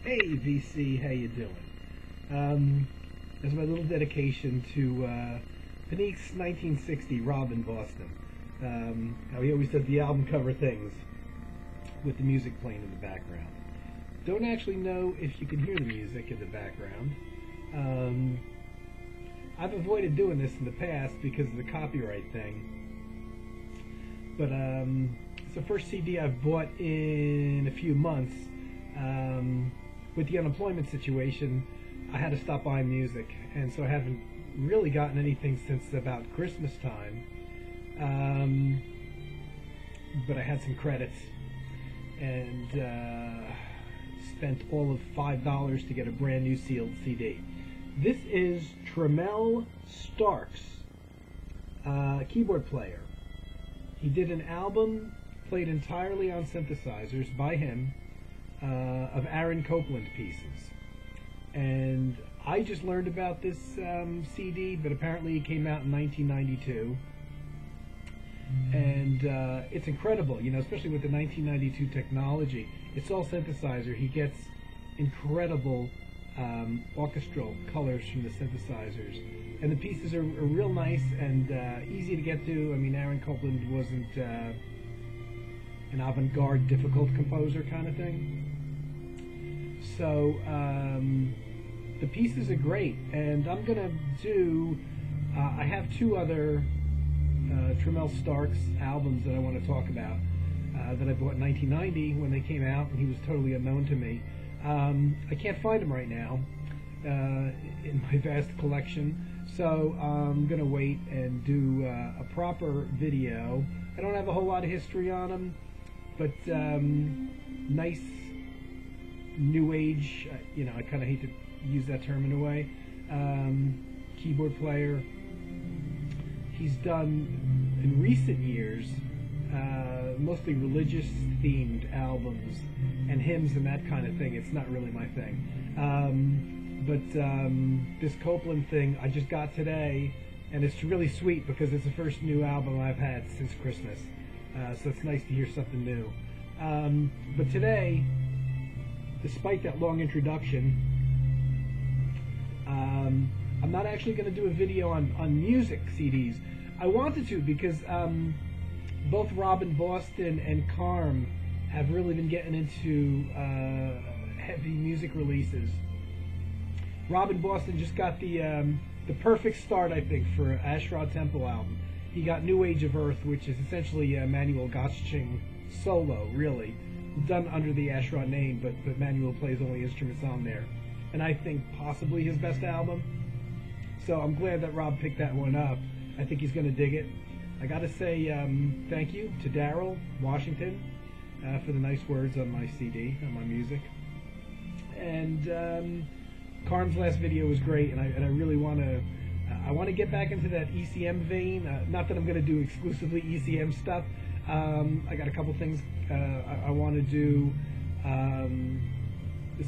Hey VC, how you doing? As my little dedication to Panique's 1960 Robin Boston. How he always did the album cover things with the music playing in the background. Don't actually know if you can hear the music in the background. I've avoided doing this in the past because of the copyright thing. But it's the first CD I've bought in a few months. With the unemployment situation, I had to stop buying music, and so I haven't really gotten anything since about Christmas time. But I had some credits and spent all of $5 to get a brand new sealed CD. This is Tremel Stark's keyboard player. He did an album played entirely on synthesizers by him of Aaron Copland pieces. And I just learned about this CD, but apparently it came out in 1992. And it's incredible, you know, especially with the 1992 technology. It's all synthesizer. He gets incredible orchestral colors from the synthesizers. And the pieces are real nice and easy to get to. I mean, Aaron Copland wasn't an avant-garde, difficult composer kind of thing. So the pieces are great, and I'm gonna do. I have two other Tremel Stark's albums that I want to talk about that I bought in 1990 when they came out, and he was totally unknown to me. I can't find them right now in my vast collection, so I'm gonna wait and do a proper video. I don't have a whole lot of history on them, but nice new age, you know, I kind of hate to use that term in a way, keyboard player. He's done, in recent years, mostly religious themed albums and hymns and that kind of thing. It's not really my thing. But this Copland thing I just got today, and it's really sweet because it's the first new album I've had since Christmas. So it's nice to hear something new. But today, despite that long introduction, I'm not actually going to do a video on music CDs. I wanted to because both Robin Boston and Carm have really been getting into heavy music releases. Robin Boston just got the perfect start, I think, for Asherah Temple album. He got New Age of Earth, which is essentially Manuel Gottsching solo, really, done under the Asherah name, but Manuel plays only instruments on there. And I think possibly his best album. So I'm glad that Rob picked that one up. I think he's going to dig it. I got to say thank you to Daryl Washington for the nice words on my CD, on my music. And Carm's last video was great, and I really want to. I want to get back into that ECM vein. Not that I'm going to do exclusively ECM stuff. I got a couple things I want to do.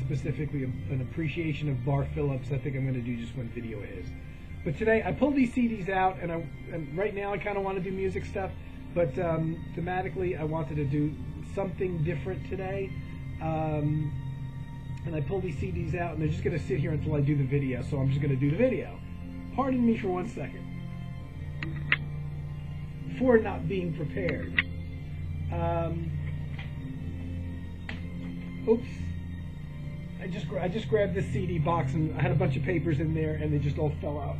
Specifically, an appreciation of Bar Phillips. I think I'm going to do just one video of his. But today, I pulled these CDs out, and right now I kind of want to do music stuff. But thematically, I wanted to do something different today. And I pulled these CDs out, and they're just going to sit here until I do the video. So I'm just going to do the video. Pardon me for 1 second. For not being prepared. Oops. I just grabbed this CD box, and I had a bunch of papers in there, and they just all fell out.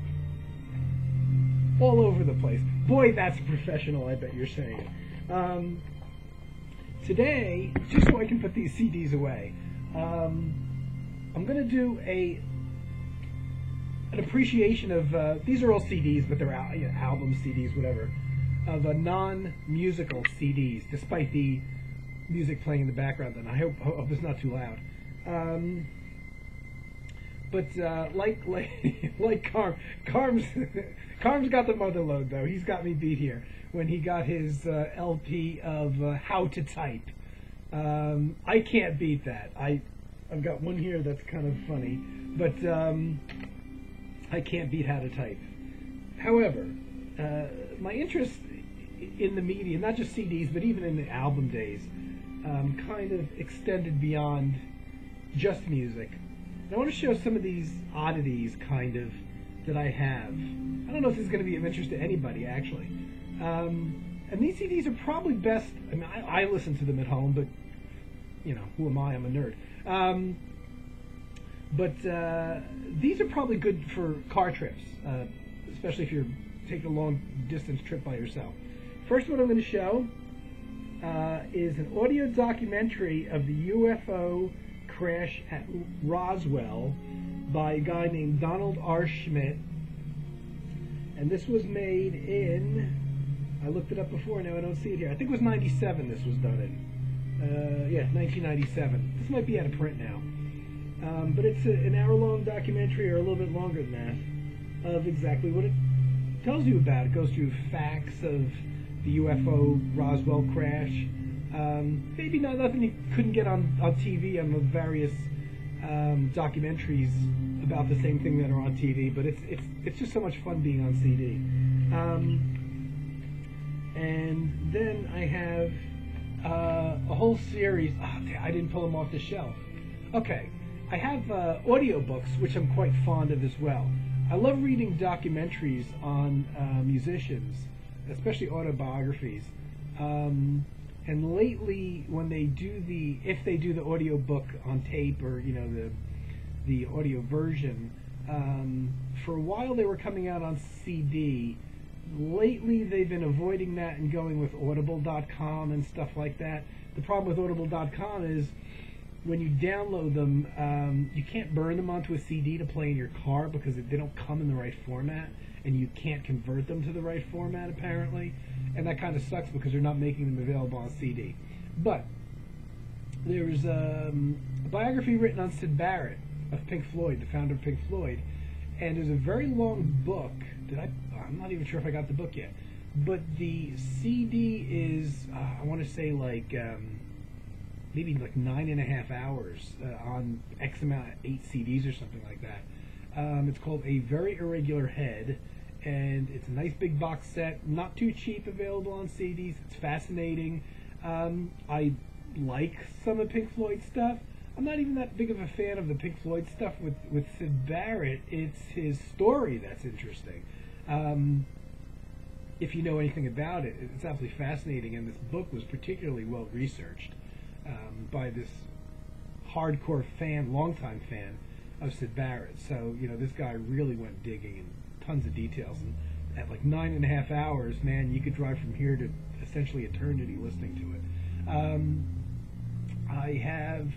All over the place. Boy, that's professional, I bet you're saying. Today, just so I can put these CDs away, I'm going to do an appreciation of, these are all CDs, but they're albums, CDs, whatever, of non-musical CDs, despite the music playing in the background, and I hope it's not too loud. Like Carm's got the mother load, though. He's got me beat here when he got his LP of How to Type. I can't beat that. I've got one here that's kind of funny, but I can't beat How to Type. However, my interest in the media, not just CDs, but even in the album days, kind of extended beyond just music. And I want to show some of these oddities, kind of, that I have. I don't know if this is going to be of interest to anybody, actually. And these CDs are probably best. I mean, I listen to them at home, but you know, who am I? I'm a nerd. But these are probably good for car trips, especially if you're taking a long distance trip by yourself. First one I'm going to show is an audio documentary of the UFO crash at Roswell by a guy named Donald R. Schmidt. And this was made in, I looked it up before, now I don't see it here. I think it was 97 this was done in. Yeah, 1997. This might be out of print now. But it's an hour-long documentary, or a little bit longer than that, of exactly what it tells you about. It goes through facts of the UFO Roswell crash. Maybe nothing you couldn't get on TV on the various documentaries about the same thing that are on TV, but it's just so much fun being on CD. And then I have a whole series. Oh, I didn't pull them off the shelf. Okay, I have audiobooks, which I'm quite fond of as well. I love reading documentaries on musicians, especially autobiographies. And lately, when they do if they do the audiobook on tape, or you know, the audio version, for a while they were coming out on CD. Lately, they've been avoiding that and going with Audible.com and stuff like that. The problem with Audible.com is when you download them, you can't burn them onto a CD to play in your car because they don't come in the right format, and you can't convert them to the right format, apparently. And that kind of sucks because they're not making them available on CD. But there's a biography written on Sid Barrett of Pink Floyd, the founder of Pink Floyd, and there's a very long book. I'm not even sure if I got the book yet. But the CD is, I want to say like maybe like 9.5 hours on X amount, 8 CDs or something like that. It's called A Very Irregular Head, and it's a nice big box set, not too cheap, available on CDs. It's fascinating. I like some of Pink Floyd stuff. I'm not even that big of a fan of the Pink Floyd stuff with Sid Barrett. It's his story that's interesting. If you know anything about it, it's absolutely fascinating, and this book was particularly well researched by this hardcore fan, longtime fan of Sid Barrett. So, you know, this guy really went digging in tons of details, and at like 9.5 hours, man, you could drive from here to essentially eternity listening to it. I have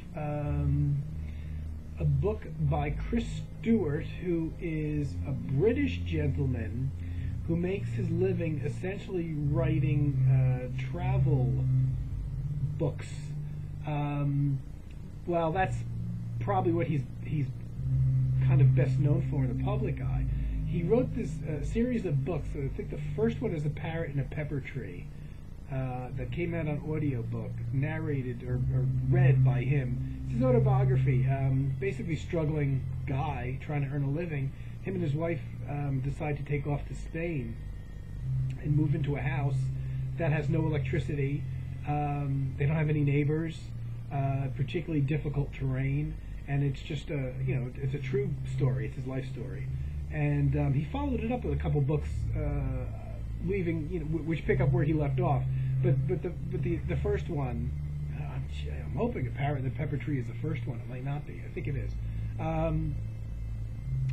a book by Chris Stewart, who is a British gentleman who makes his living essentially writing travel books. Well, that's probably what he's kind of best known for in the public eye. He wrote this series of books. I think the first one is A Parrot and a Pepper Tree, that came out on audiobook, narrated or read by him. It's his autobiography. Basically, struggling guy trying to earn a living. Him and his wife decide to take off to Spain and move into a house that has no electricity. They don't have any neighbors, particularly difficult terrain, and it's just it's a true story. It's his life story, and he followed it up with a couple books, which pick up where he left off. But the first one, I'm hoping A Parrot and the Pepper Tree is the first one. It might not be. I think it is.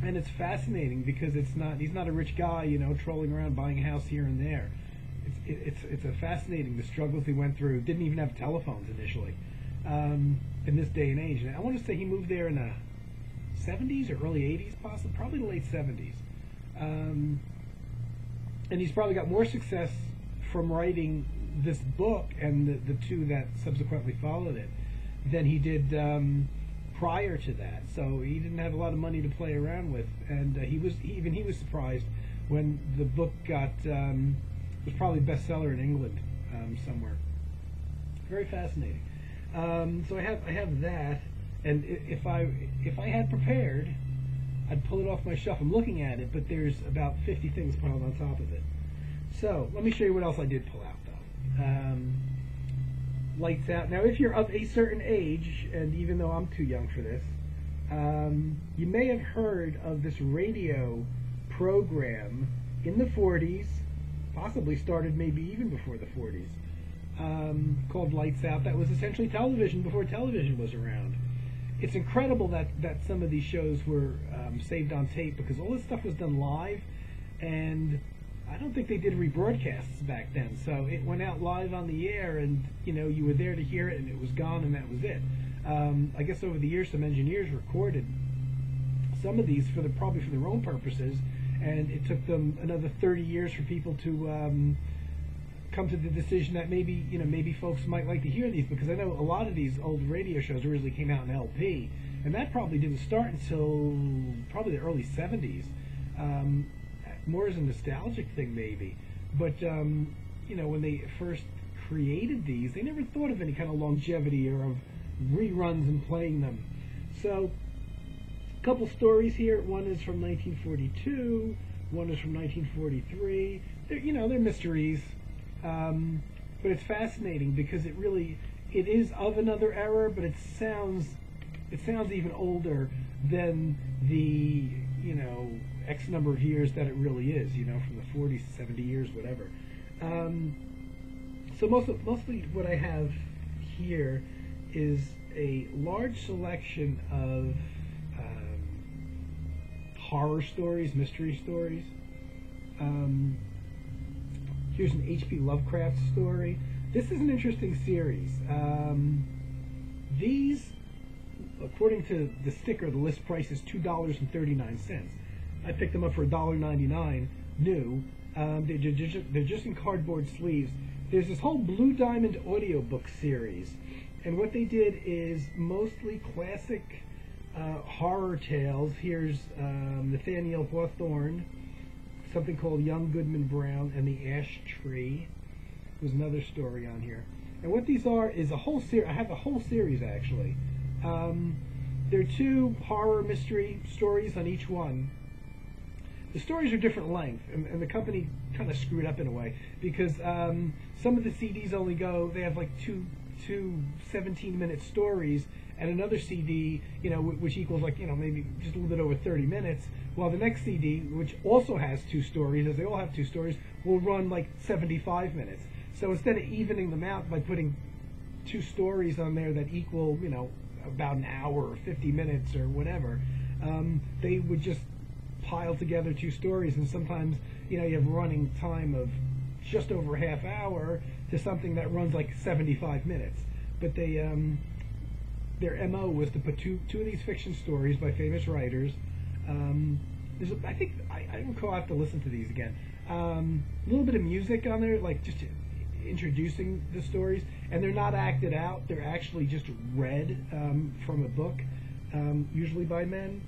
And it's fascinating because he's not a rich guy, trolling around buying a house here and there. It's a fascinating, the struggles he went through. Didn't even have telephones initially in this day and age. And I want to say he moved there in the 70s or early 80s, possibly, probably the late 70s. And he's probably got more success from writing this book and the two that subsequently followed it than he did prior to that. So he didn't have a lot of money to play around with, and he was surprised when the book was probably bestseller in England somewhere. Very fascinating. So I have that, and if I had prepared, I'd pull it off my shelf. I'm looking at it, but there's about 50 things piled on top of it. So let me show you what else I did pull out, though. Lights Out. Now, if you're of a certain age, and even though I'm too young for this, you may have heard of this radio program in the 40s, possibly started maybe even before the 40s, called Lights Out. That was essentially television before television was around. It's incredible that some of these shows were saved on tape, because all this stuff was done live, and I don't think they did rebroadcasts back then. So it went out live on the air, and you were there to hear it, and it was gone, and that was it. I guess over the years, some engineers recorded some of these probably for their own purposes, and it took them another 30 years for people to come to the decision that maybe folks might like to hear these, because I know a lot of these old radio shows originally came out in LP, and that probably didn't start until probably the early 70s, more as a nostalgic thing maybe. But when they first created these, they never thought of any kind of longevity or of reruns and playing them. So a couple stories here. One is from 1942, one is from 1943. They're mysteries. But it's fascinating because it is of another era, but it sounds even older than the X number of years that it really is, from the 40s, 70 years, whatever. So mostly what I have here is a large selection of horror stories, mystery stories. Here's an H.P. Lovecraft story. This is an interesting series. These, according to the sticker, the list price is $2.39. I picked them up for $1.99 new. They're just in cardboard sleeves. There's this whole Blue Diamond audiobook series, and what they did is mostly classic horror tales. Here's Nathaniel Hawthorne, something called Young Goodman Brown and the Ash Tree. There's another story on here. And what these are is a whole series. I have the whole series, actually. There are 2 horror mystery stories on each one. The stories are different length, and the company kind of screwed up in a way, because some of the CDs only they have like two 17-minute stories, and another CD, which equals like, maybe just a little bit over 30 minutes, while the next CD, which also has 2 stories, as they all have 2 stories, will run like 75 minutes. So instead of evening them out by putting 2 stories on there that equal, about an hour or 50 minutes or whatever, they would just pile together 2 stories, and sometimes, you have running time of just over a half hour to something that runs like 75 minutes. But their MO was to put two of these fiction stories by famous writers. I think I recall I have to listen to these again. A little bit of music on there, like just introducing the stories, and they're not acted out. They're actually just read from a book, usually by men.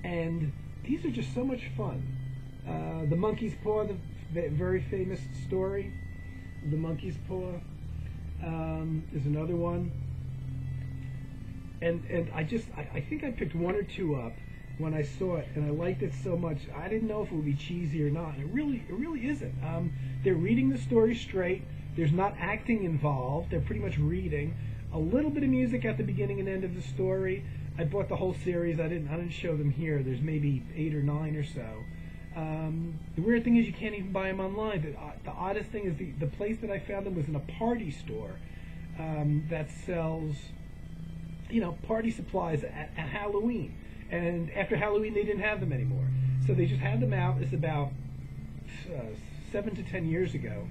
And these are just so much fun. The Monkey's Paw, the very famous story. The Monkey's Paw is another one. And I think I picked 1 or 2 up when I saw it, and I liked it so much. I didn't know if it would be cheesy or not. It really isn't. They're reading the story straight. There's not acting involved. They're pretty much reading. A little bit of music at the beginning and end of the story. I bought the whole series. I didn't show them here. There's maybe 8 or 9 or so. The weird thing is you can't even buy them online. The oddest thing is the place that I found them was in a party store that sells, party supplies at Halloween. And after Halloween, they didn't have them anymore. So they just had them out. It's about 7 to 10 years ago.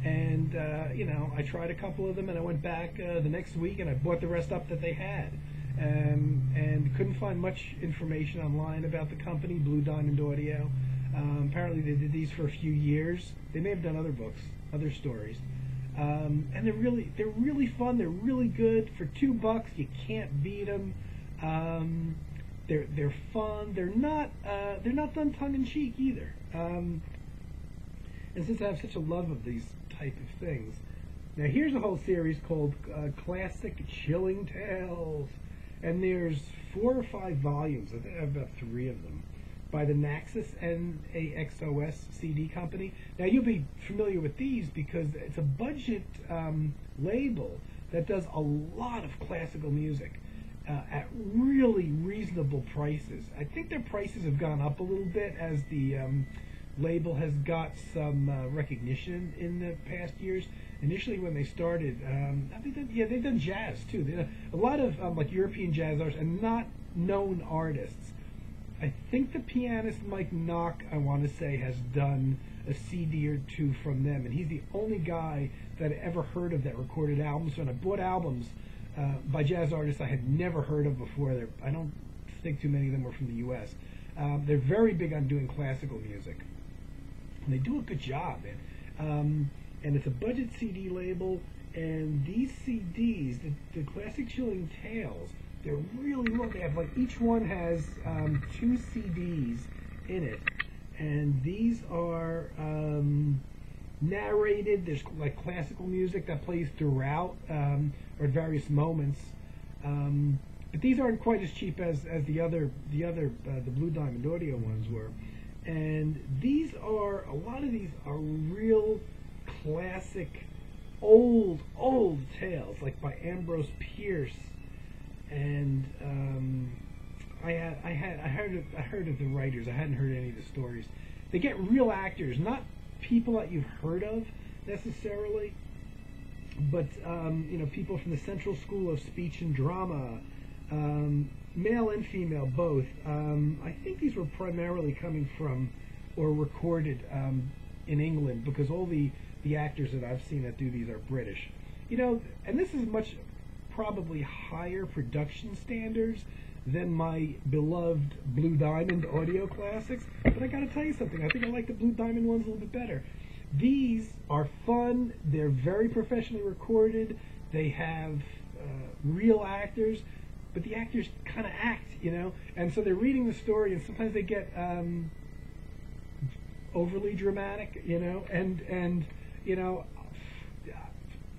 And, I tried a couple of them, and I went back the next week, and I bought the rest up that they had. And couldn't find much information online about the company, Blue Diamond Audio. Apparently they did these for a few years. They may have done other books, other stories. And they're really fun. They're really good. For $2, you can't beat them. They're fun. They're not done tongue in cheek either. And since I have such a love of these type of things, now here's a whole series called Classic Chilling Tales, and there's 4 or 5 volumes. I think I have about 3 of them. by the Naxos NAXOS CD company. Now you'll be familiar with these because it's a budget label that does a lot of classical music at really reasonable prices. I think their prices have gone up a little bit as the label has got some recognition in the past years. Initially, when they started, they've done jazz too. A lot of like European jazz artists and not known artists. I think the pianist Mike Knock, I want to say, has done a CD or two from them, and he's the only guy that I ever heard of that recorded albums. When I bought albums by jazz artists I had never heard of before, I don't think too many of them were from the U.S. They're very big on doing classical music, and they do a good job, man. And it's a budget CD label, and these CDs, the Classic Chilling Tales, they're really long. They have like each one has 2 CDs in it, and these are narrated. There's like classical music that plays throughout or at various moments. But these aren't quite as cheap as the Blue Diamond Audio ones were. And a lot of these are real classic, old tales, like by Ambrose Pierce. And I heard of the writers. I hadn't heard any of the stories. They get real actors, not people that you've heard of necessarily, but people from the Central School of Speech and Drama, male and female both. I think these were primarily coming from or recorded in England, because all the actors that I've seen that do these are British. And this is much probably higher production standards than my beloved Blue Diamond Audio Classics, but I gotta tell you something, I think I like the Blue Diamond ones a little bit better. These are fun, they're very professionally recorded, they have real actors, but the actors kind of act, and so they're reading the story, and sometimes they get overly dramatic, and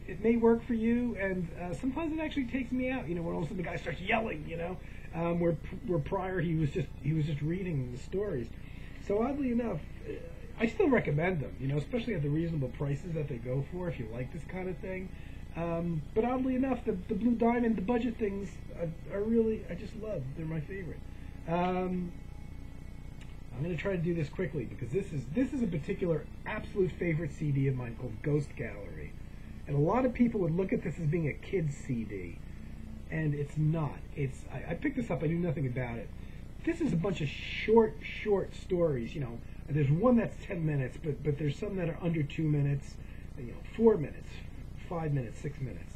it may work for you, and sometimes it actually takes me out, when all of a sudden the guy starts yelling, where prior he was just reading the stories. So oddly enough, I still recommend them, especially at the reasonable prices that they go for if you like this kind of thing. But oddly enough, the Blue Diamond, the budget things are really, I just love. They're my favorite. I'm going to try to do this quickly because this is a particular absolute favorite CD of mine called Ghost Gallery. And a lot of people would look at this as being a kid's CD, and it's not. I picked this up. I knew nothing about it. This is a bunch of short stories. There's one that's 10 minutes, but there's some that are under 2 minutes. 4 minutes, 5 minutes, 6 minutes.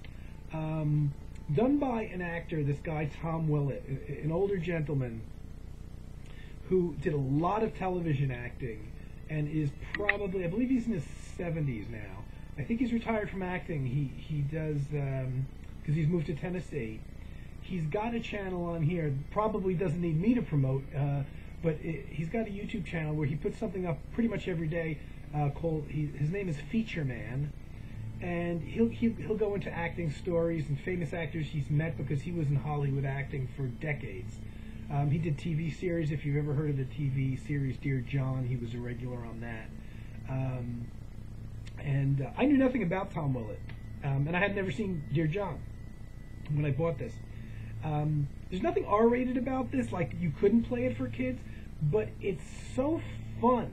Done by an actor, this guy Tom Willett, an older gentleman who did a lot of television acting and is probably, I believe he's in his 70s now. I think he's retired from acting. He does, because he's moved to Tennessee. He's got a channel on here, probably doesn't need me to promote, but he's got a YouTube channel where he puts something up pretty much every day called, his name is Feature Man, and he'll go into acting stories and famous actors he's met because he was in Hollywood acting for decades. He did TV series. If you've ever heard of the TV series Dear John, he was a regular on that. And I knew nothing about Tom Willett, and I had never seen Dear John when I bought this. There's nothing R-rated about this, like you couldn't play it for kids, but it's so fun.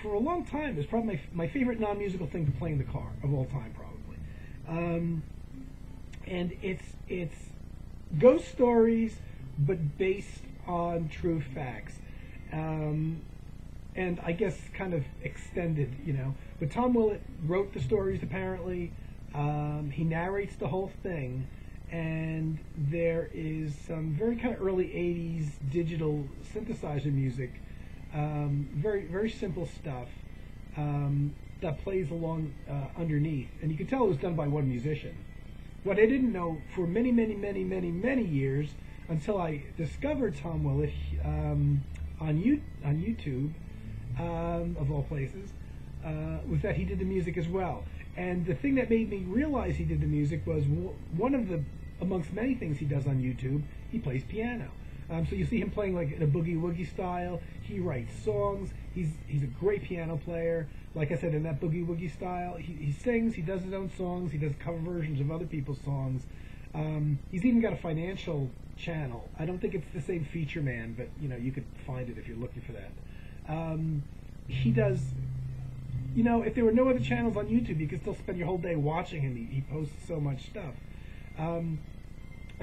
For a long time, it's probably my favorite non-musical thing to play in the car of all time, probably. And it's ghost stories, but based on true facts. And I guess kind of extended, But Tom Willett wrote the stories, apparently. He narrates the whole thing, and there is some very kind of early 80s digital synthesizer music, very, very simple stuff that plays along underneath. And you can tell it was done by one musician. What I didn't know for many, many, many, many, many years, until I discovered Tom Willett on YouTube, of all places, was that he did the music as well. And the thing that made me realize he did the music was one of the, amongst many things he does on YouTube, he plays piano. So you see him playing like in a boogie woogie style. He writes songs. He's a great piano player. Like I said, in that boogie woogie style, he sings. He does his own songs. He does cover versions of other people's songs. He's even got a financial channel. I don't think it's the same Feature Man, but you could find it if you're looking for that. He does. If there were no other channels on YouTube, you could still spend your whole day watching him. He posts so much stuff. And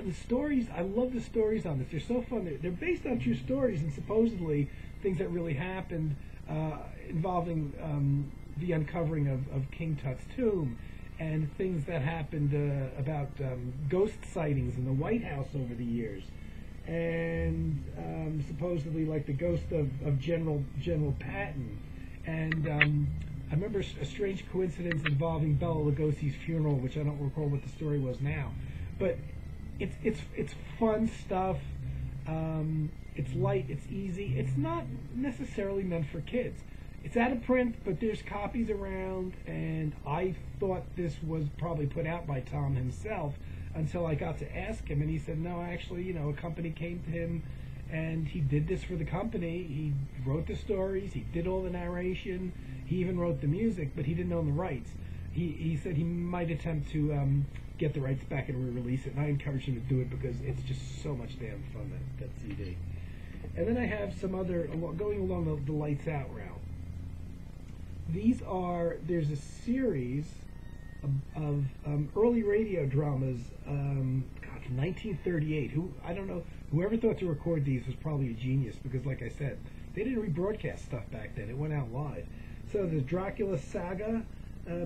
the stories, I love the stories on this. They're so fun. They're based on true stories and supposedly things that really happened involving the uncovering of King Tut's tomb and things that happened about ghost sightings in the White House over the years. And supposedly like the ghost of General Patton. And I remember a strange coincidence involving Bela Lugosi's funeral, which I don't recall what the story was now. But it's fun stuff. It's light. It's easy. It's not necessarily meant for kids. It's out of print, but there's copies around. And I thought this was probably put out by Tom himself until I got to ask him, and he said, no, actually, a company came to him, and he did this for the company. He wrote the stories. He did all the narration. He even wrote the music, but he didn't own the rights. He said he might attempt to get the rights back and re-release it, and I encouraged him to do it because it's just so much damn fun, that CD. And then I have some other, going along the Lights Out route. There's a series of early radio dramas, from 1938. I don't know, whoever thought to record these was probably a genius because, like I said, they didn't rebroadcast stuff back then. It went out live. So the Dracula Saga,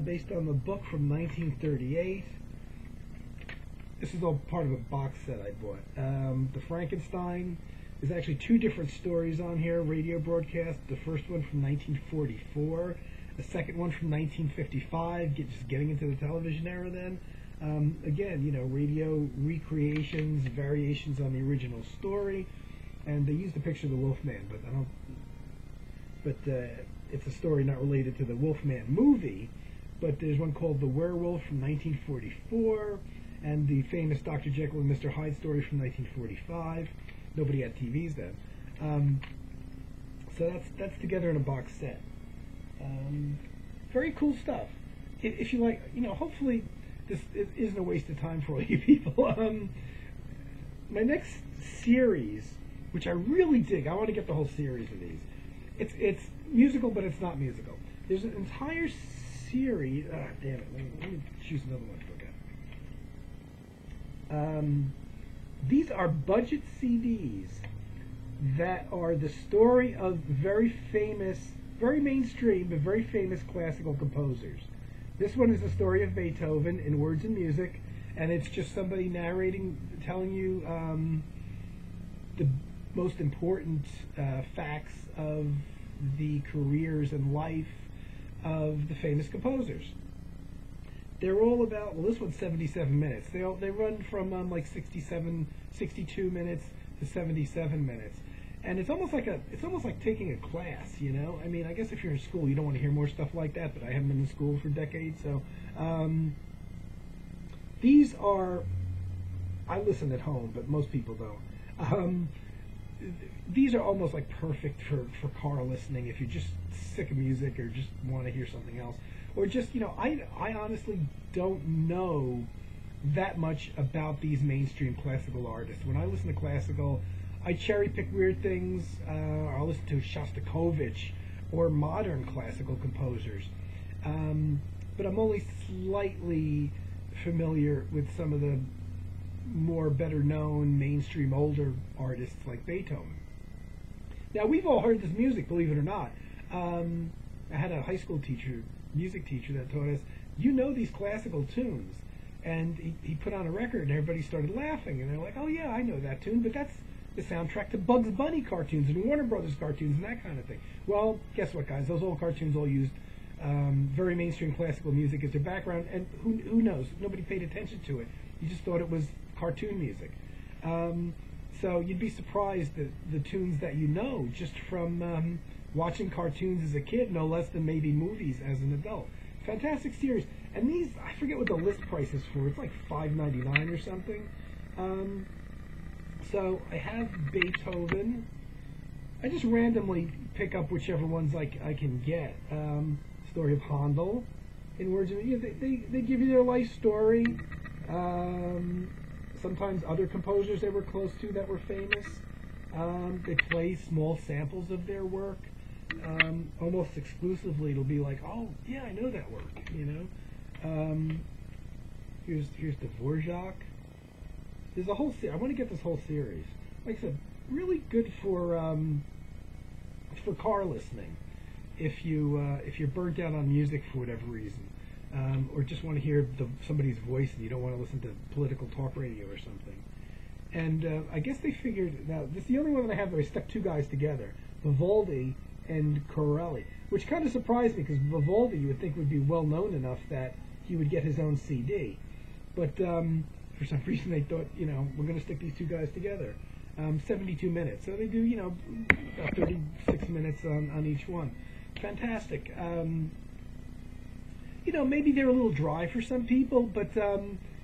based on the book from 1938. This is all part of a box set I bought. The Frankenstein. There's actually two different stories on here, radio broadcast. The first one from 1944. The second one from 1955, just getting into the television era then. Again, radio recreations, variations on the original story. And they used a picture of the Wolfman, but it's a story not related to the Wolfman movie. But there's one called The Werewolf from 1944, and the famous Dr. Jekyll and Mr. Hyde story from 1945. Nobody had TVs then. So that's together in a box set. Very cool stuff. If you like, hopefully this isn't a waste of time for all you people. My next series, which I really dig, I want to get the whole series of these. It's musical, but it's not musical. There's an entire series. Damn it! Let me choose another one to look at. These are budget CDs that are the story of very famous, very mainstream, but very famous classical composers. This one is the story of Beethoven in words and music, and it's just somebody narrating, telling you the most important facts of the careers and life of the famous composers. They're all about, well, this one's 77 minutes. They run from like 62 minutes to 77 minutes. And it's almost like taking a class, I mean, I guess if you're in school, you don't want to hear more stuff like that, but I haven't been in school for decades, so these are, I listen at home, but most people don't. These are almost like perfect for car listening if you're just sick of music or just want to hear something else. Or just, I honestly don't know that much about these mainstream classical artists. When I listen to classical, I cherry pick weird things, or I'll listen to Shostakovich or modern classical composers. But I'm only slightly familiar with some of the more better known mainstream older artists like Beethoven. Now, we've all heard this music, believe it or not. I had a high school teacher, music teacher, that taught us, these classical tunes. And he put on a record and everybody started laughing. And they're like, oh yeah, I know that tune, but that's the soundtrack to Bugs Bunny cartoons and Warner Brothers cartoons and that kind of thing. Well, guess what, guys? Those old cartoons all used very mainstream classical music as their background, and who knows? Nobody paid attention to it. You just thought it was cartoon music. So you'd be surprised that the tunes that just from watching cartoons as a kid, no less than maybe movies as an adult. Fantastic series. And these, I forget what the list price is for. It's like $5.99 or something. So I have Beethoven. I just randomly pick up whichever ones I can get. Story of Handel. In words of, they give you their life story. Sometimes other composers they were close to that were famous. They play small samples of their work. Almost exclusively, it'll be like, oh yeah, I know that work. Here's Dvorak. There's a whole series. I want to get this whole series. Like I said, really good for car listening. If you're burnt out on music for whatever reason, or just want to hear somebody's voice and you don't want to listen to political talk radio or something. And I guess they figured, now this is the only one that I have that I stuck two guys together, Vivaldi and Corelli, which kind of surprised me because Vivaldi you would think would be well known enough that he would get his own CD, but for some reason they thought, we're going to stick these two guys together. 72 minutes, so they do, about 36 minutes on each one. Fantastic. Maybe they're a little dry for some people, but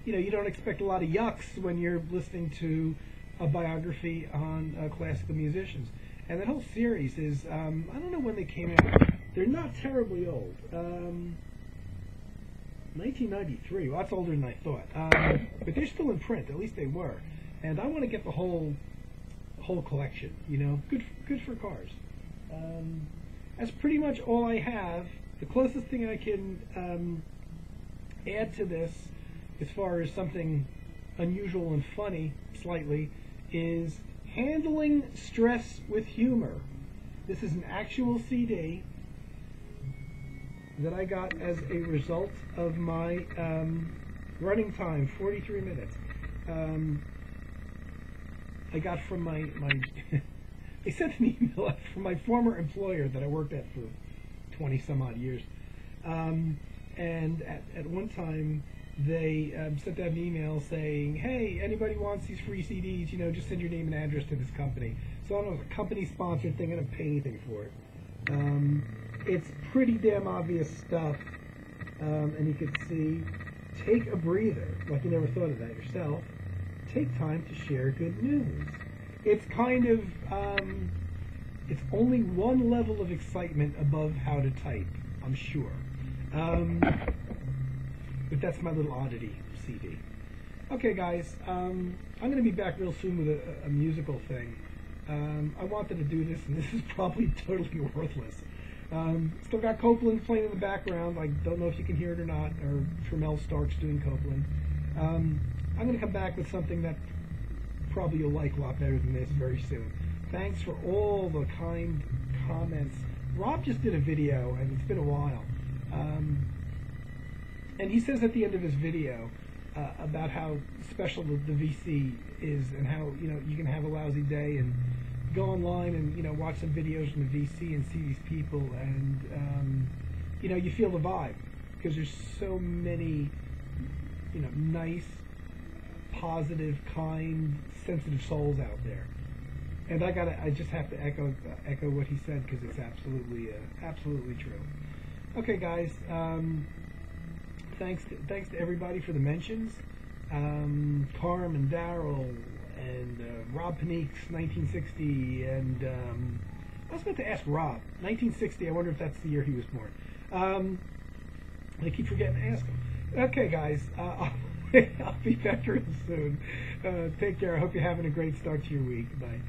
you don't expect a lot of yucks when you're listening to a biography on classical musicians. And that whole series is, I don't know when they came out. They're not terribly old. 1993. Well, that's older than I thought. But they're still in print. At least they were. And I want to get the whole collection. Good for cars. That's pretty much all I have. The closest thing I can add to this, as far as something unusual and funny, slightly, is handling stress with humor. This is an actual CD that I got as a result of my running time, 43 minutes. I got from my they sent an email from my former employer that I worked at for 20 some odd years, and at one time they sent out an email saying, hey, anybody wants these free CDs, just send your name and address to this company. So I don't know if it's a company sponsored thing, I don't pay anything for it. It's pretty damn obvious stuff, and you can see, take a breather, like you never thought of that yourself. Take time to share good news. It's kind of, it's only one level of excitement above how to type, I'm sure. But that's my little oddity CD. Okay, guys, I'm going to be back real soon with a musical thing. I wanted to do this, and this is probably totally worthless. Still got Copeland playing in the background. I don't know if you can hear it or not, or Tremel Stark's doing Copeland. I'm going to come back with something that probably you'll like a lot better than this very soon. Thanks for all the kind comments. Rob just did a video, and it's been a while. And he says at the end of his video about how special the VC is, and how you can have a lousy day and go online and watch some videos from the VC and see these people, and you feel the vibe because there's so many nice, positive, kind, sensitive souls out there. And I just have to echo what he said because it's absolutely true. Okay, guys. Thanks to everybody for the mentions. Carm and Daryl and Rob Panique's 1960, and I was about to ask Rob 1960. I wonder if that's the year he was born. I keep forgetting to ask him. Okay, guys. I'll be back real soon. Take care. I hope you're having a great start to your week. Bye.